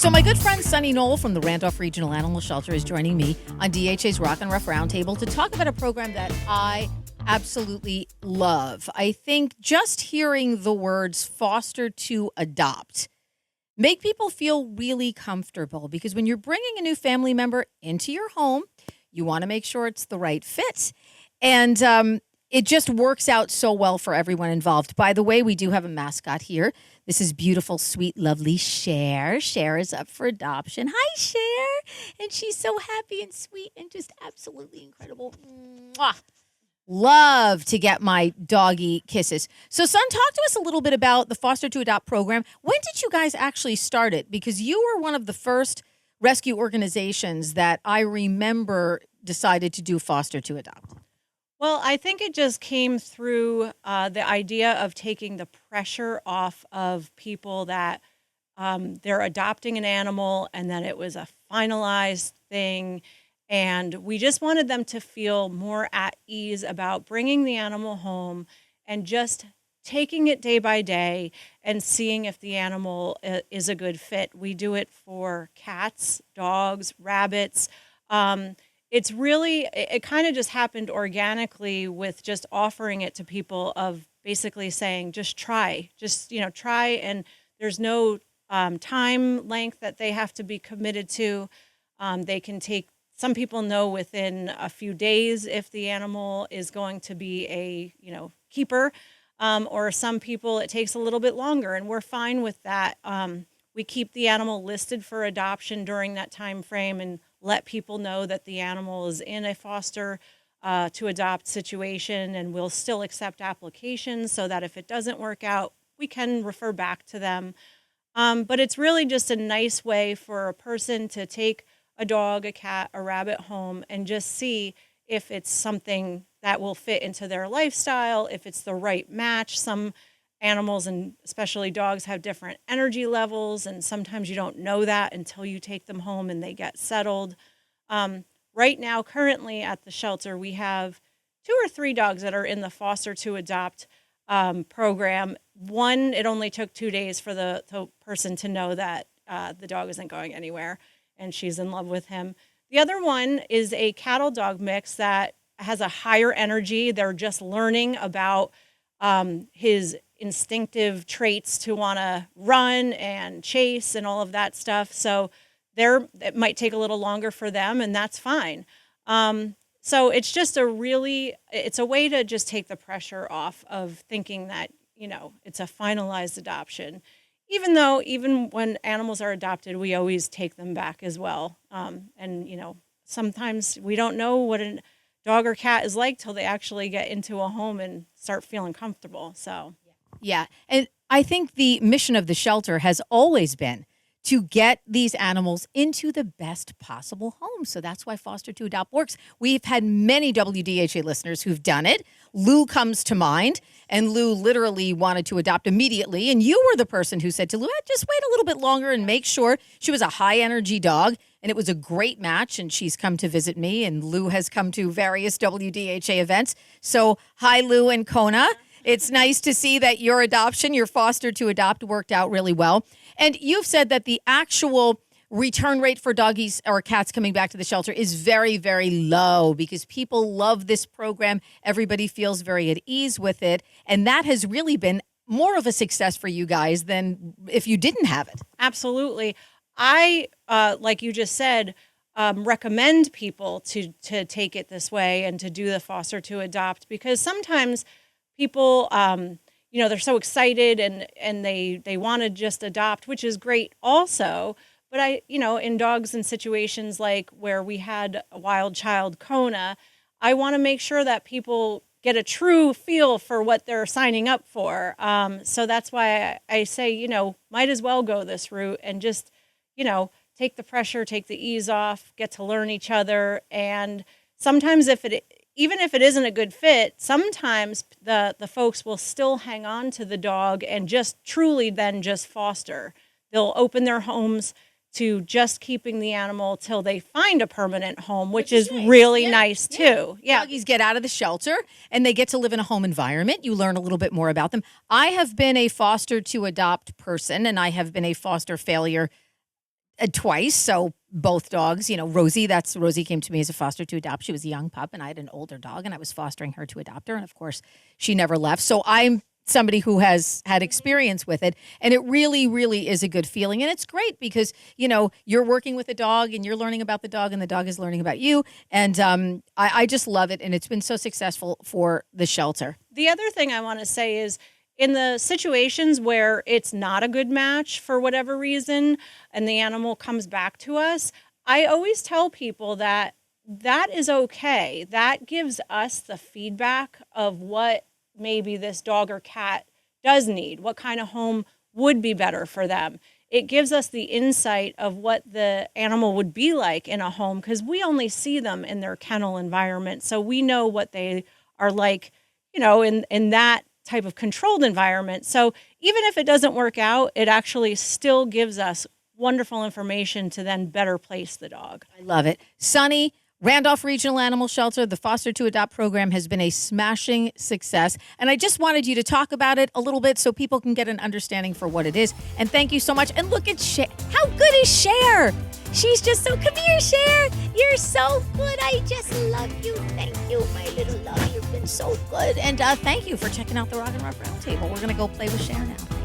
So my good friend Sunny Nowell from the Randolph Regional Animal Shelter is joining me on DHA's Rock and Ruff Roundtable to talk about a program that I absolutely love. I think just hearing the words foster to adopt make people feel really comfortable, because when you're bringing a new family member into your home, you want to make sure it's the right fit. And it just works out so well for everyone involved. By the way, we do have a mascot here. This is beautiful, sweet, lovely Cher. Cher is up for adoption. Hi, Cher. And she's so happy and sweet and just absolutely incredible. Mwah. Love to get my doggy kisses. So, son, talk to us a little bit about the Foster to Adopt program. When did you guys actually start it? Because you were one of the first rescue organizations that I remember decided to do Foster to Adopt. Well, I think it just came through the idea of taking the pressure off of people that they're adopting an animal and then it was a finalized thing. And we just wanted them to feel more at ease about bringing the animal home and just taking it day by day and seeing if the animal is a good fit. We do it for cats, dogs, rabbits. It's really, it kind of just happened organically with just offering it to people, of basically saying, just try, try. And there's no time length that they have to be committed to. They can take, some people know within a few days if the animal is going to be a, keeper, or some people it takes a little bit longer, and we're fine with that. We keep the animal listed for adoption during that time frame and let people know that the animal is in a foster to adopt situation, and we'll still accept applications so that if it doesn't work out, we can refer back to them. But it's really just a nice way for a person to take a dog, a cat, a rabbit home and just see if it's something that will fit into their lifestyle, if it's the right match. Some animals, and especially dogs, have different energy levels, and sometimes you don't know that until you take them home and they get settled. Right now, currently at the shelter, we have 2 or 3 dogs that are in the Foster to Adopt program. One, it only took 2 days for the person to know that the dog isn't going anywhere and she's in love with him. The other one is a cattle dog mix that has a higher energy. They're just learning about his instinctive traits to want to run and chase and all of that stuff. So it might take a little longer for them, and that's fine. So it's just it's a way to just take the pressure off of thinking that, it's a finalized adoption. Even when animals are adopted, we always take them back as well. And sometimes we don't know what a dog or cat is like till they actually get into a home and start feeling comfortable. So, yeah. And I think the mission of the shelter has always been to get these animals into the best possible home. So that's why Foster to Adopt works. We've had many WDHA listeners who've done it. Lou comes to mind, and Lou literally wanted to adopt immediately. And you were the person who said to Lou, just wait a little bit longer and make sure. She was a high energy dog, and it was a great match. And she's come to visit me, and Lou has come to various WDHA events. So hi, Lou and Kona. It's nice to see that your adoption, your Foster to Adopt, worked out really well. And you've said that the actual return rate for doggies or cats coming back to the shelter is very, very low, because people love this program. Everybody feels very at ease with it. And that has really been more of a success for you guys than if you didn't have it. Absolutely. I, like you just said, recommend people to take it this way and to do the Foster to Adopt, because sometimes people, they're so excited and they want to just adopt, which is great also. But in dogs and situations like where we had a wild child, Kona, I want to make sure that people get a true feel for what they're signing up for. So that's why I say, might as well go this route and just, take the pressure, take the ease off, get to learn each other. And sometimes even if it isn't a good fit, sometimes the folks will still hang on to the dog and just truly then just foster. They'll open their homes to just keeping the animal till they find a permanent home, which is nice. Really nice too. Yeah. Doggies get out of the shelter and they get to live in a home environment. You learn a little bit more about them. I have been a Foster to Adopt person, and I have been a foster failure twice. So both dogs, Rosie came to me as a foster to adopt. She was a young pup and I had an older dog and I was fostering her to adopt her. And of course she never left. So I'm somebody who has had experience with it. And it really, really is a good feeling. And it's great because, you're working with a dog and you're learning about the dog and the dog is learning about you. And I just love it. And it's been so successful for the shelter. The other thing I want to say is in the situations where it's not a good match for whatever reason and the animal comes back to us, I always tell people that is okay. That gives us the feedback of what maybe this dog or cat does need, what kind of home would be better for them. It gives us the insight of what the animal would be like in a home because we only see them in their kennel environment. So we know what they are like, in that type of controlled environment. So even if it doesn't work out, it actually still gives us wonderful information to then better place the dog. I love it. Sunny, Randolph Regional Animal Shelter, the Foster to Adopt program has been a smashing success. And I just wanted you to talk about it a little bit so people can get an understanding for what it is. And thank you so much. And look at Cher. How good is Cher? She's just so, come here, Cher. You're so good. I just love you. Thank you, my little love. You've been so good. And thank you for checking out the Rock and Ruff Roundtable. We're going to go play with Cher now.